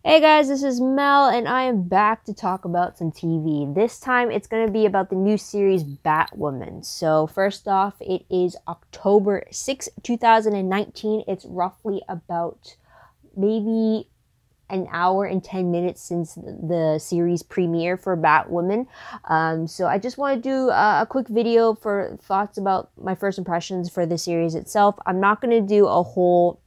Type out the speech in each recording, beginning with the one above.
Hey guys, this is Mel, and I am back to talk about some TV. This time, it's going to be about the new series Batwoman. So, first off, it is October 6, 2019. It's roughly about maybe an hour and 10 minutes since the series premiere for Batwoman. So I just want to do a quick video for thoughts about my first impressions for the series itself. I'm not going to do a whole...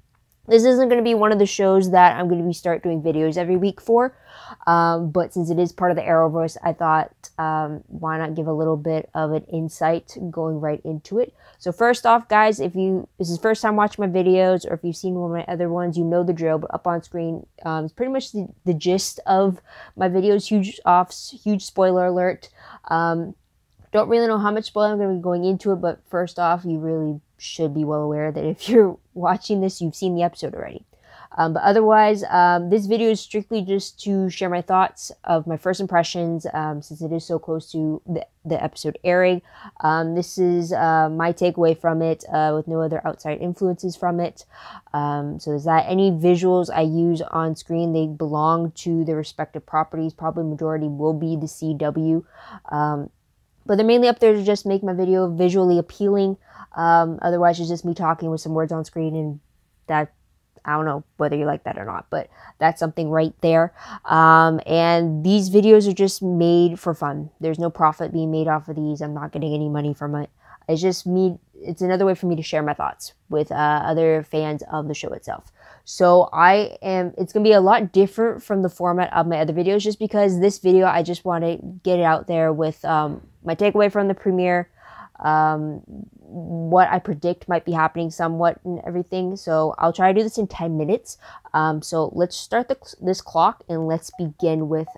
This isn't going to be one of the shows that I'm going to start doing videos every week for, but since it is part of the Arrowverse, I thought, why not give a little bit of an insight going right into it. So first off, guys, if this is the first time watching my videos, or if you've seen one of my other ones, you know the drill, but up on screen is pretty much the gist of my videos. Huge spoiler alert. Don't really know how much spoiler I'm going to be going into it, but first off, you really should be well aware that if you're watching this, you've seen the episode already. But otherwise, this video is strictly just to share my thoughts of my first impressions, since it is so close to the episode airing. This is my takeaway from it, with no other outside influences from it. So there's that. Any visuals I use on screen, they belong to their respective properties. Probably majority will be the CW. But they're mainly up there to just make my video visually appealing. Otherwise, it's just me talking with some words on screen, and that, I don't know whether you like that or not, but that's something right there. And these videos are just made for fun. There's no profit being made off of these. I'm not getting any money from it. It's just me. It's another way for me to share my thoughts with other fans of the show itself. So it's going to be a lot different from the format of my other videos, just because this video, I just want to get it out there with my takeaway from the premiere, what I predict might be happening somewhat and everything. So I'll try to do this in 10 minutes. So let's start this clock, and let's begin with,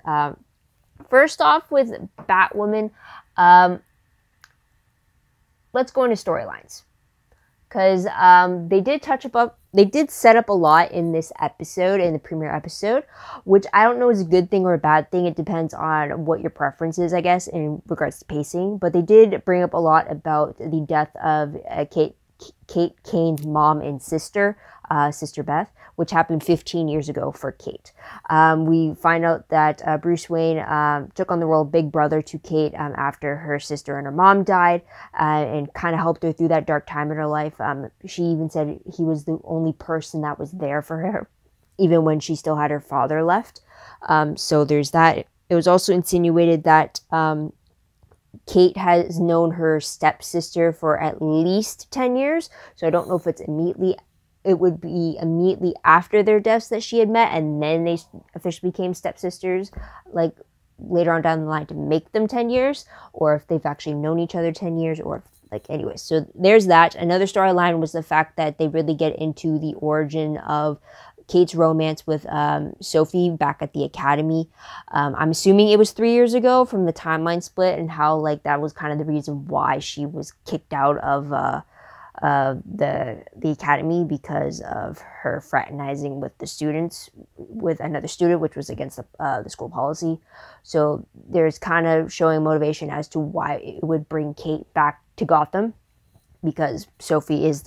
first off with Batwoman. Let's go into storylines, because they did set up a lot in this episode, in the premiere episode, which I don't know is a good thing or a bad thing. It depends on what your preference is, I guess, in regards to pacing. But they did bring up a lot about the death of Kate Kane's mom and sister, Sister Beth, which happened 15 years ago for Kate. We find out that Bruce Wayne took on the role of big brother to Kate after her sister and her mom died, and kind of helped her through that dark time in her life. She even said he was the only person that was there for her, even when she still had her father left. So there's that. It was also insinuated that Kate has known her stepsister for at least 10 years. So I don't know if it would be immediately after their deaths that she had met, and then they officially became stepsisters, like later on down the line, to make them 10 years, or if they've actually known each other 10 years, or anyways. So there's that. Another storyline was the fact that they really get into the origin of Kate's romance with Sophie back at the academy. I'm assuming it was 3 years ago from the timeline split, and how that was kind of the reason why she was kicked out of the academy, because of her fraternizing with the students, with another student, which was against the school policy. So there's kind of showing motivation as to why it would bring Kate back to Gotham, because Sophie is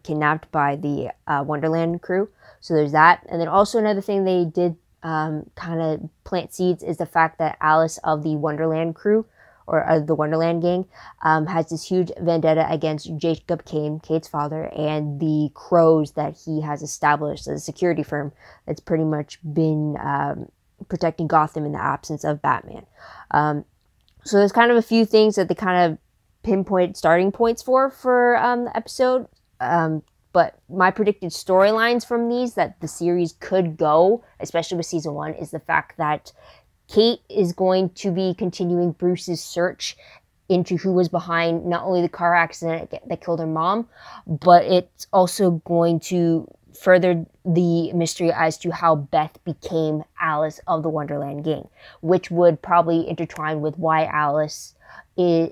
kidnapped by the Wonderland crew. So there's that. And then also another thing they did kind of plant seeds is the fact that Alice of the Wonderland crew, or the Wonderland gang, has this huge vendetta against Jacob Kane, Kate's father, and the Crows that he has established as a security firm that's pretty much been protecting Gotham in the absence of Batman. So there's kind of a few things that they kind of pinpoint starting points for the episode. But my predicted storylines from these that the series could go, especially with season 1, is the fact that Kate is going to be continuing Bruce's search into who was behind not only the car accident that killed her mom, but it's also going to further the mystery as to how Beth became Alice of the Wonderland gang, which would probably intertwine with why Alice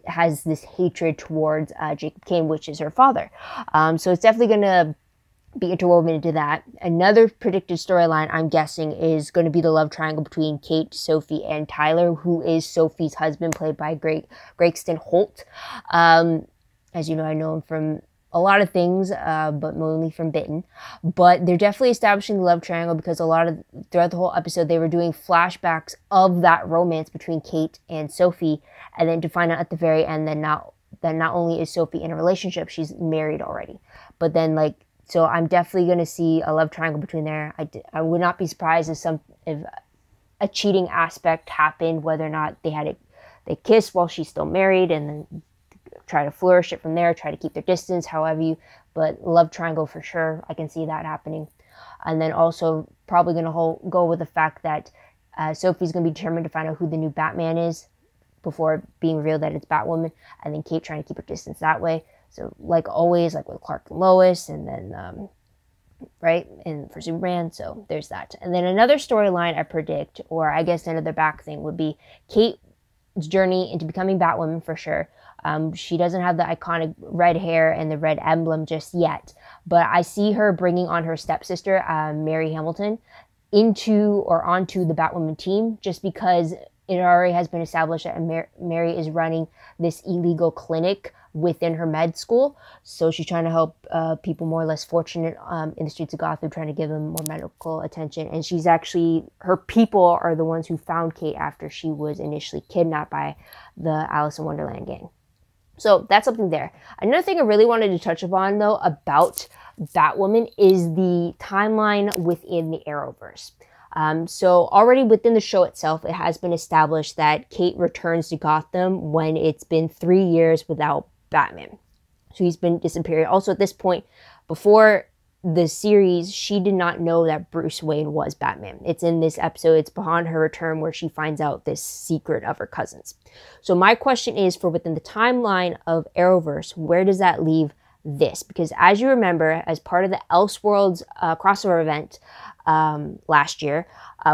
has this hatred towards Jacob Kane, which is her father. So it's definitely going to be interwoven into that. Another predicted storyline, I'm guessing, is going to be the love triangle between Kate, Sophie, and Tyler, who is Sophie's husband, played by Gregston Holt. As you know, I know him from a lot of things, but mainly from Bitten. But they're definitely establishing the love triangle because throughout the whole episode, they were doing flashbacks of that romance between Kate and Sophie, and then to find out at the very end that not only is Sophie in a relationship, she's married already. But then so I'm definitely going to see a love triangle between there. I would not be surprised if a cheating aspect happened, whether or not they kiss while she's still married, and then try to flourish it from there, try to keep their distance, but love triangle for sure, I can see that happening. And then also probably going to go with the fact that Sophie's going to be determined to find out who the new Batman is before being revealed that it's Batwoman, and then Kate trying to keep her distance that way. So like always, like with Clark and Lois, and then right, and for Superman, so there's that. And then another storyline I predict, or I guess another back thing, would be Kate's journey into becoming Batwoman for sure. She doesn't have the iconic red hair and the red emblem just yet, but I see her bringing on her stepsister, Mary Hamilton, onto the Batwoman team, just because it already has been established that Mary is running this illegal clinic within her med school. So she's trying to help people more or less fortunate in the streets of Gotham, trying to give them more medical attention. And her people are the ones who found Kate after she was initially kidnapped by the Alice in Wonderland gang. So that's something there. Another thing I really wanted to touch upon, though, about Batwoman is the timeline within the Arrowverse. So already within the show itself, it has been established that Kate returns to Gotham when it's been 3 years without Batman. So he's been disappearing. Also, at this point, before the series, she did not know that Bruce Wayne was Batman. It's in this episode, it's upon her return where she finds out this secret of her cousins. So my question is, for within the timeline of Arrowverse, where does that leave this? Because as you remember, as part of the Elseworlds crossover event last year,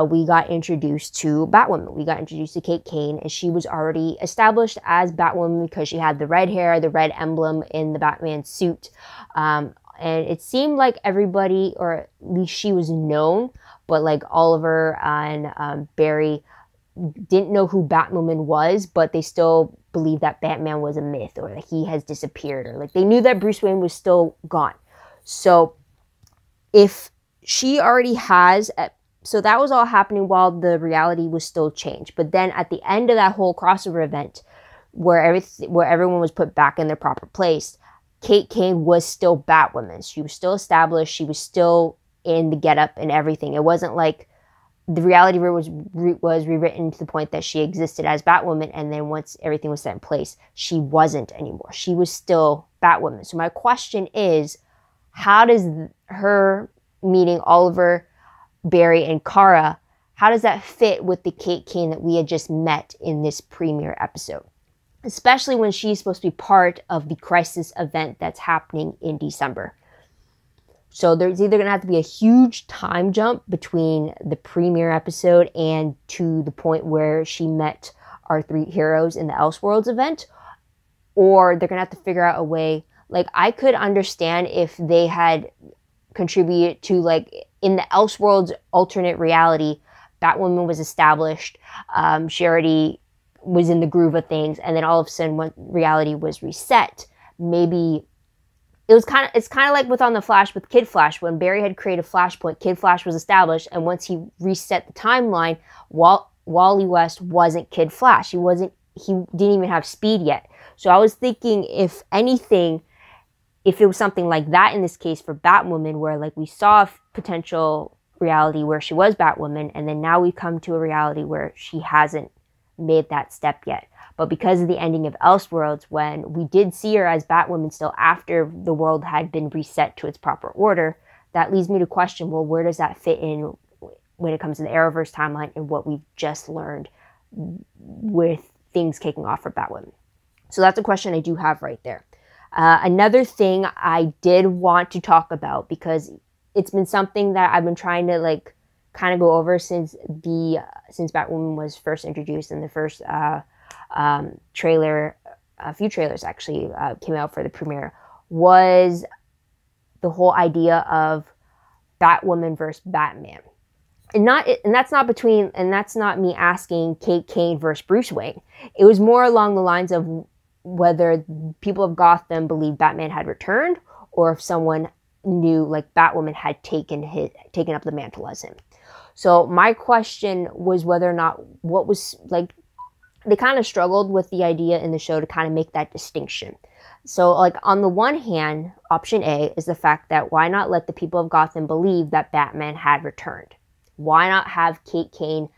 we got introduced to Batwoman. We got introduced to Kate Kane, and she was already established as Batwoman because she had the red hair, the red emblem in the Batman suit. And it seemed like everybody, or at least she was known, but like Oliver and Barry didn't know who Batwoman was, but they still believed that Batman was a myth, or that he has disappeared, or like they knew that Bruce Wayne was still gone. So if she already has, so that was all happening while the reality was still changed. But then at the end of that whole crossover event, where everyone was put back in their proper place, Kate Kane was still Batwoman. She was still established. She was still in the getup and everything. It wasn't like the reality was rewritten to the point that she existed as Batwoman, and then once everything was set in place, she wasn't anymore. She was still Batwoman. So my question is, how does her meeting Oliver, Barry, and Kara, how does that fit with the Kate Kane that we had just met in this premiere episode? Especially when she's supposed to be part of the crisis event that's happening in December. So there's either going to have to be a huge time jump between the premiere episode and to the point where she met our three heroes in the Elseworlds event, or they're going to have to figure out a way. Like, I could understand if they had contributed to, like, in the Elseworlds alternate reality, Batwoman was established. She already was in the groove of things, and then all of a sudden when reality was reset, maybe it's kind of like with On the Flash with Kid Flash, when Barry had created Flashpoint, Kid Flash was established, and once he reset the timeline, Wally West wasn't Kid Flash. He didn't even have speed yet. So I was thinking, if anything, if it was something like that in this case for Batwoman, where like we saw a potential reality where she was Batwoman, and then now we come to a reality where she hasn't made that step yet. But because of the ending of Elseworlds, when we did see her as Batwoman still after the world had been reset to its proper order, that leads me to question, well, where does that fit in when it comes to the Arrowverse timeline and what we've just learned with things kicking off for Batwoman? So that's a question I do have right there. Another thing I did want to talk about, because it's been something that I've been trying to like kind of go over since Batwoman was first introduced in the first trailer, a few trailers actually came out for the premiere, was the whole idea of Batwoman versus Batman. And that's not me asking Kate Kane versus Bruce Wayne. It was more along the lines of whether people of Gotham believed Batman had returned, or if someone knew, like Batwoman had taken up the mantle as him. So my question was whether or not what was, like, they kind of struggled with the idea in the show to kind of make that distinction. So, like, on the one hand, option A is the fact that why not let the people of Gotham believe that Batman had returned? Why not have Kate Kane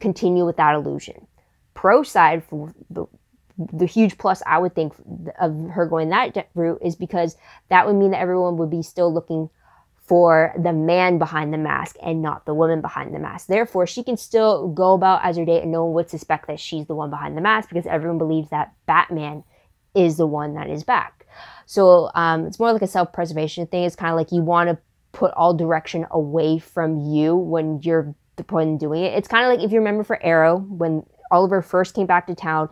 continue with that illusion? Pro side, for the huge plus I would think of her going that route is because that would mean that everyone would be still looking for the man behind the mask and not the woman behind the mask. Therefore, she can still go about as her day and no one would suspect that she's the one behind the mask because everyone believes that Batman is the one that is back. So it's more like a self-preservation thing. It's kind of like you want to put all direction away from you when you're the one doing it. It's kind of like if you remember for Arrow, when Oliver first came back to town,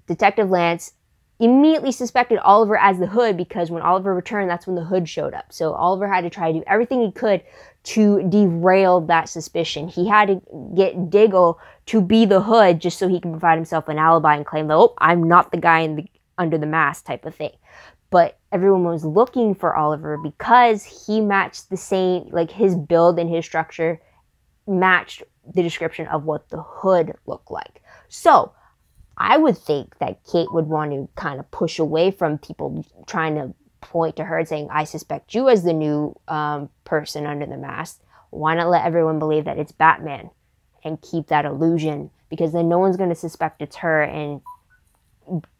Detective Lance immediately suspected Oliver as the Hood because when Oliver returned, that's when the Hood showed up. So Oliver had to try to do everything he could to derail that suspicion. He had to get Diggle to be the Hood just so he can provide himself an alibi and claim that, oh, I'm not the guy under the mask type of thing. But everyone was looking for Oliver because he matched the same, like his build and his structure matched the description of what the Hood looked like. So I would think that Kate would want to kind of push away from people trying to point to her and saying, I suspect you as the new person under the mask. Why not let everyone believe that it's Batman and keep that illusion? Because then no one's going to suspect it's her and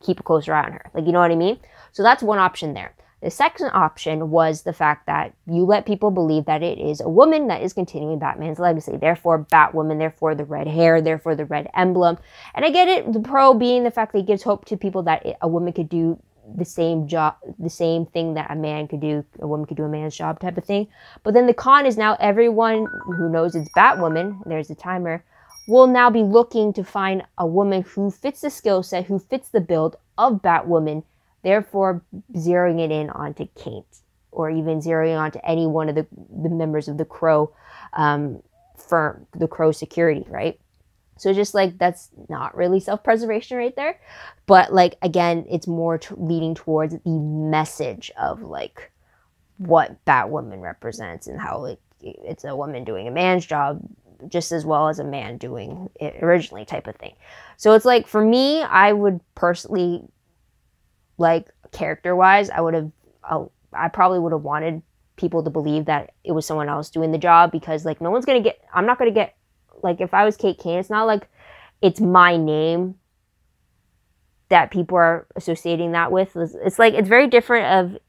keep a closer eye on her. Like, you know what I mean? So that's one option there. The second option was the fact that you let people believe that it is a woman that is continuing Batman's legacy. Therefore, Batwoman, therefore the red hair, therefore the red emblem. And I get it, the pro being the fact that it gives hope to people that a woman could do the same job, the same thing that a man could do, a woman could do a man's job type of thing. But then the con is now everyone who knows it's Batwoman, there's the timer, will now be looking to find a woman who fits the skill set, who fits the build of Batwoman, therefore zeroing it in onto Kate, or even zeroing onto any one of the members of the Crow firm, the Crow security, right? So just like, that's not really self-preservation right there. But like, again, it's more leading towards the message of like what Batwoman represents and how like it's a woman doing a man's job just as well as a man doing it originally type of thing. So it's like, for me, I would personally, like, character-wise, I probably would have wanted people to believe that it was someone else doing the job because, like, no one's going to get, I'm not going to get, like, if I was Kate Kane, it's not like it's my name that people are associating that with. It's like, it's very different of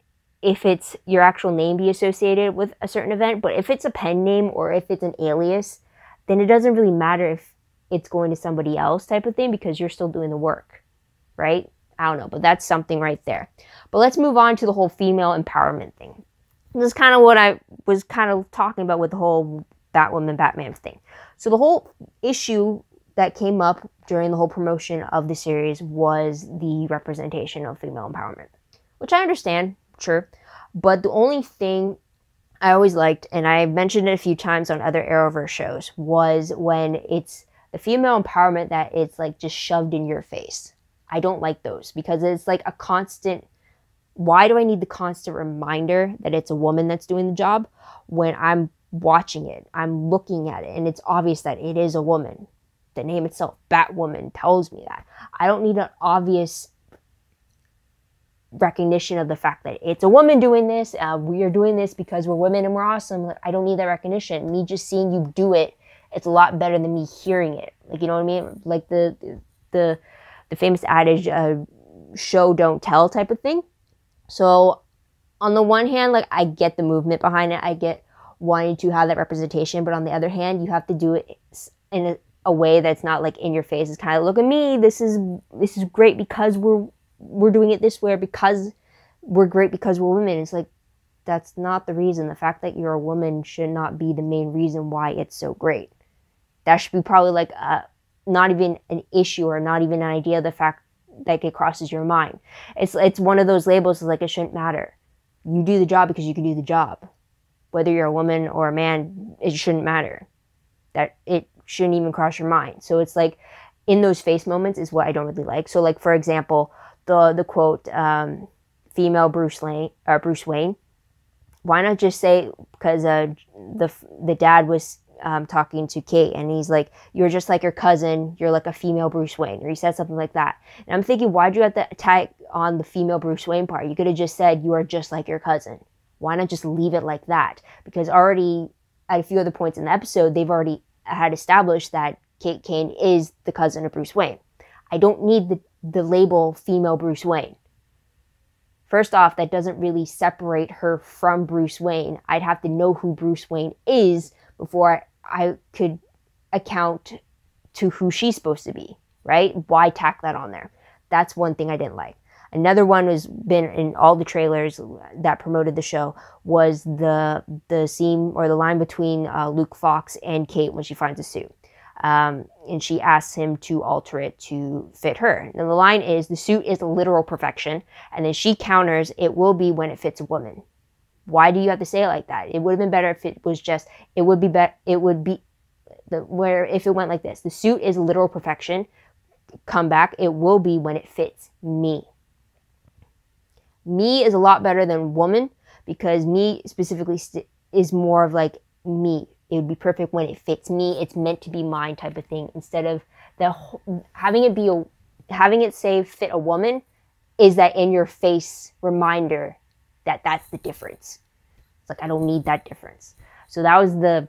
if it's your actual name be associated with a certain event, but if it's a pen name or if it's an alias, then it doesn't really matter if it's going to somebody else type of thing because you're still doing the work, right? I don't know, but that's something right there. But let's move on to the whole female empowerment thing. This is kind of what I was kind of talking about with the whole Batwoman, Batman thing. So the whole issue that came up during the whole promotion of the series was the representation of female empowerment, which I understand, sure. But the only thing I always liked, and I mentioned it a few times on other Arrowverse shows, was when it's the female empowerment that it's like just shoved in your face. I don't like those because it's like a constant, why do I need the constant reminder that it's a woman that's doing the job when I'm watching it, I'm looking at it, and it's obvious that it is a woman. The name itself, Batwoman, tells me that. I don't need an obvious recognition of the fact that it's a woman doing this. We are doing this because we're women and we're awesome. Like, I don't need that recognition. Me just seeing you do it, it's a lot better than me hearing it. Like, you know what I mean? Like the famous adage, show, don't tell type of thing. So on the one hand, like, I get the movement behind it. I get wanting to have that representation. But on the other hand, you have to do it in a way that's not like in your face. It's kind of, look at me. This is great because we're doing it this way, because we're great because we're women. It's like, that's not the reason. The fact that you're a woman should not be the main reason why it's so great. That should be probably like not even an issue or not even an idea, the fact that it crosses your mind. It's one of those labels, like, it shouldn't matter. You do the job because you can do the job. Whether you're a woman or a man, it shouldn't matter. That it shouldn't even cross your mind. So it's like, in those face moments is what I don't really like. So like, for example, the quote, female Bruce Wayne. Why not just say, because the dad was talking to Kate, and he's like, you're just like your cousin, you're like a female Bruce Wayne, or he said something like that. And I'm thinking, why'd you have to tag on the female Bruce Wayne part? You could have just said, you are just like your cousin. Why not just leave it like that? Because already at a few other points in the episode, they've already had established that Kate Kane is the cousin of Bruce Wayne. I don't need the label female Bruce Wayne. First off, that doesn't really separate her from Bruce Wayne. I'd have to know who Bruce Wayne is before I could account to who she's supposed to be, right? Why tack that on there? That's one thing I didn't like. Another one has been in all the trailers that promoted the show was the scene or the line between Luke Fox and Kate when she finds a suit. And she asks him to alter it to fit her. And the line is, the suit is literal perfection. And then she counters, it will be when it fits a woman. Why do you have to say it like that? It would have been better if it was just, if it went like this. The suit is literal perfection. Come back. It will be when it fits me. Me is a lot better than woman, because me specifically is more of like me. It would be perfect when it fits me. It's meant to be mine type of thing. Instead of having it say fit a woman, is that in your face reminder that that's the difference. It's like, I don't need that difference. So that was the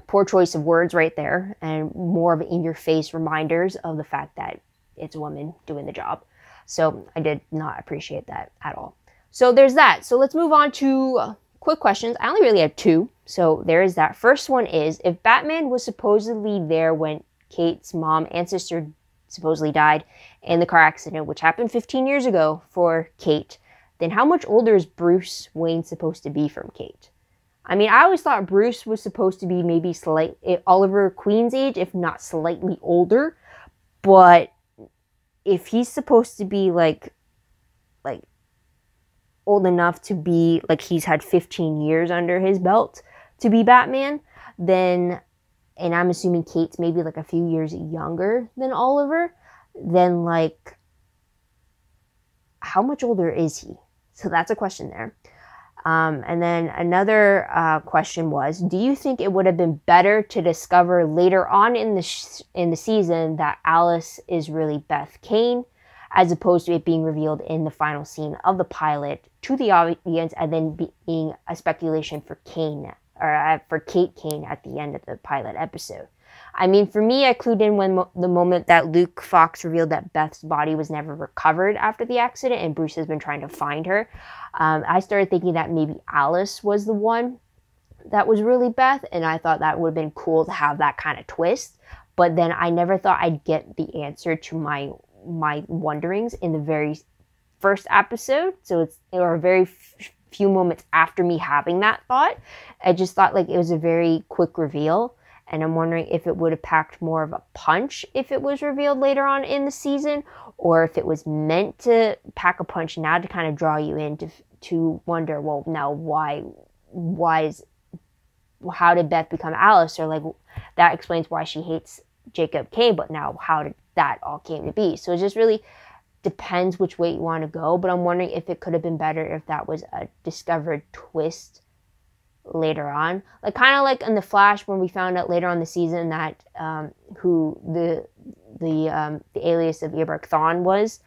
poor choice of words right there, and more of in your face reminders of the fact that it's a woman doing the job. So I did not appreciate that at all. So there's that. So let's move on to quick questions. I only really have two. So there is that. First one is, if Batman was supposedly there when Kate's mom and sister supposedly died in the car accident, which happened 15 years ago for Kate, then how much older is Bruce Wayne supposed to be from Kate? I mean, I always thought Bruce was supposed to be maybe Oliver Queen's age, if not slightly older. But if he's supposed to be like old enough to be like he's had 15 years under his belt to be Batman, then, and I'm assuming Kate's maybe like a few years younger than Oliver, then like how much older is he? So that's a question there. And then another question was, do you think it would have been better to discover later on in the season that Alice is really Beth Kane, as opposed to it being revealed in the final scene of the pilot to the audience, and then being a speculation for Kane, or for Kate Kane at the end of the pilot episode? I mean, for me, I clued in when the moment that Luke Fox revealed that Beth's body was never recovered after the accident, and Bruce has been trying to find her. I started thinking that maybe Alice was the one that was really Beth, and I thought that would have been cool to have that kind of twist. But then I never thought I'd get the answer to my wonderings in the very first episode. So it were a very few moments after me having that thought. I just thought like it was a very quick reveal. And I'm wondering if it would have packed more of a punch if it was revealed later on in the season, or if it was meant to pack a punch now to kind of draw you in to wonder, well, now how did Beth become Alice? Or like, that explains why she hates Jacob Kane, but now how did that all came to be? So it just really depends which way you want to go. But I'm wondering if it could have been better if that was a discovered twist later on, like kind of like in the Flash when we found out later on the season that who the alias of Eobard Thawne was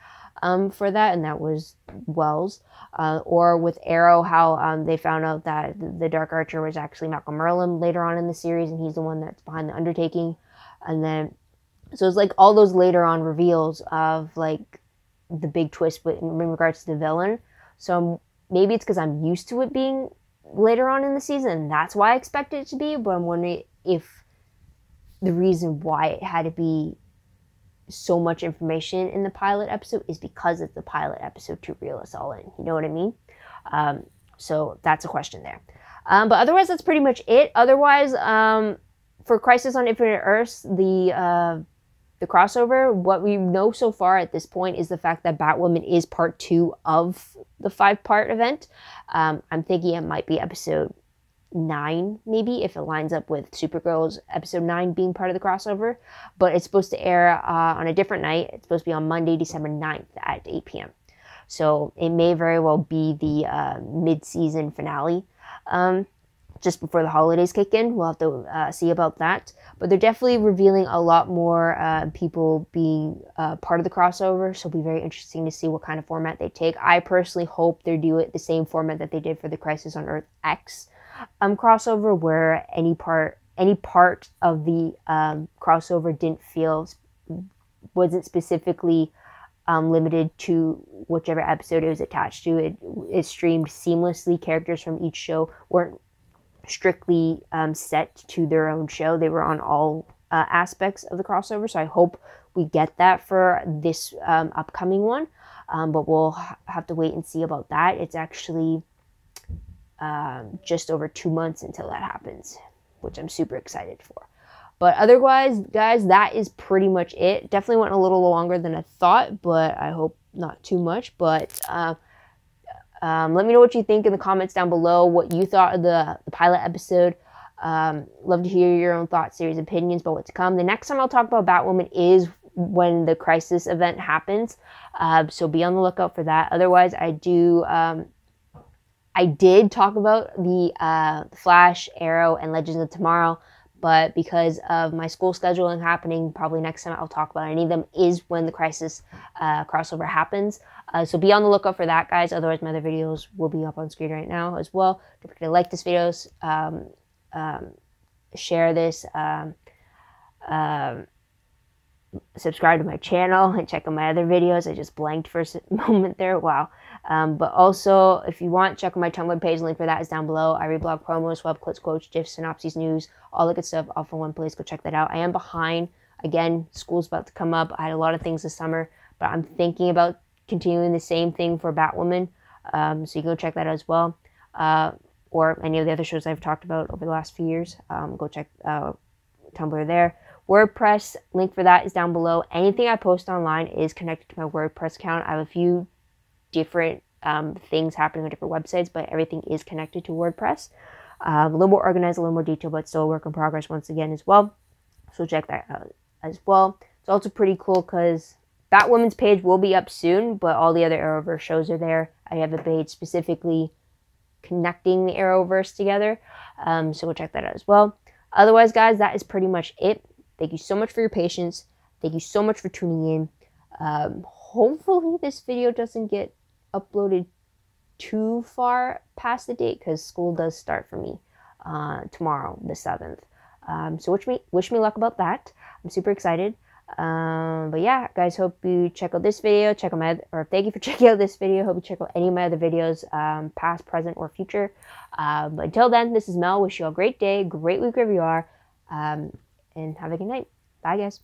for that, and that was Wells. Or with Arrow, how they found out that the Dark Archer was actually Malcolm Merlyn later on in the series, and he's the one that's behind the Undertaking. And then so it's like all those later on reveals of like the big twist in regards to the villain. So maybe it's because I'm used to it being later on in the season, that's why I expected it to be. But I'm wondering if the reason why it had to be so much information in the pilot episode is because it's the pilot episode to reel us all in. You know what I mean? So that's a question there. But otherwise, that's pretty much it. Otherwise, for Crisis on Infinite Earths, the crossover, what we know so far at this point is the fact that Batwoman is part 2 of the 5-part event. I'm thinking it might be episode 9, maybe, if it lines up with Supergirl's episode 9 being part of the crossover. But it's supposed to air on a different night. It's supposed to be on Monday, December 9th at 8 p.m. So it may very well be the mid-season finale. Just before the holidays kick in. We'll have to see about that. But they're definitely revealing a lot more people being part of the crossover, so it'll be very interesting to see what kind of format they take. I personally hope they do it the same format that they did for the Crisis on Earth X crossover, where any part of the crossover wasn't specifically limited to whichever episode it was attached to. It streamed seamlessly. Characters from each show weren't strictly set to their own show. They were on all aspects of the crossover, so I hope we get that for this upcoming one, but we'll have to wait and see about that. It's actually just over 2 months until that happens, which I'm super excited for. But otherwise, guys, that is pretty much it. Definitely went a little longer than I thought, but I hope not too much. But let me know what you think in the comments down below, what you thought of the pilot episode. Love to hear your own thoughts, series, opinions about what's to come. The next time I'll talk about Batwoman is when the Crisis event happens, so be on the lookout for that. Otherwise, I did talk about the Flash, Arrow, and Legends of Tomorrow, but because of my school scheduling happening, probably next time I'll talk about any of them is when the Crisis crossover happens. So be on the lookout for that, guys. Otherwise, my other videos will be up on screen right now as well. Don't forget to like this video, share this, subscribe to my channel, and check out my other videos. I just blanked for a moment there. Wow. But also, if you want, check out my Tumblr page. The link for that is down below. I read blog promos, web clips, quotes, gifs, synopses, news, all the good stuff, all from one place. Go check that out. I am behind. Again, school's about to come up. I had a lot of things this summer, but I'm thinking about continuing the same thing for Batwoman. So you can go check that out as well. Or any of the other shows I've talked about over the last few years. Go check Tumblr there. WordPress, link for that is down below. Anything I post online is connected to my WordPress account. I have a few different things happening on different websites, but everything is connected to WordPress. A little more organized, a little more detailed, but still a work in progress once again as well. So check that out as well. It's also pretty cool because Batwoman's page will be up soon, but all the other Arrowverse shows are there. I have a page specifically connecting the Arrowverse together, so go check that out as well. Otherwise, guys, that is pretty much it. Thank you so much for your patience. Thank you so much for tuning in. Hopefully this video doesn't get uploaded too far past the date, because school does start for me tomorrow, the 7th. So wish me luck about that. I'm super excited. But yeah, guys, hope you check out this video. Thank you for checking out this video. Hope you check out any of my other videos, past, present, or future. But until then, this is Mel. Wish you all a great day, great week wherever you are, and have a good night. Bye, guys.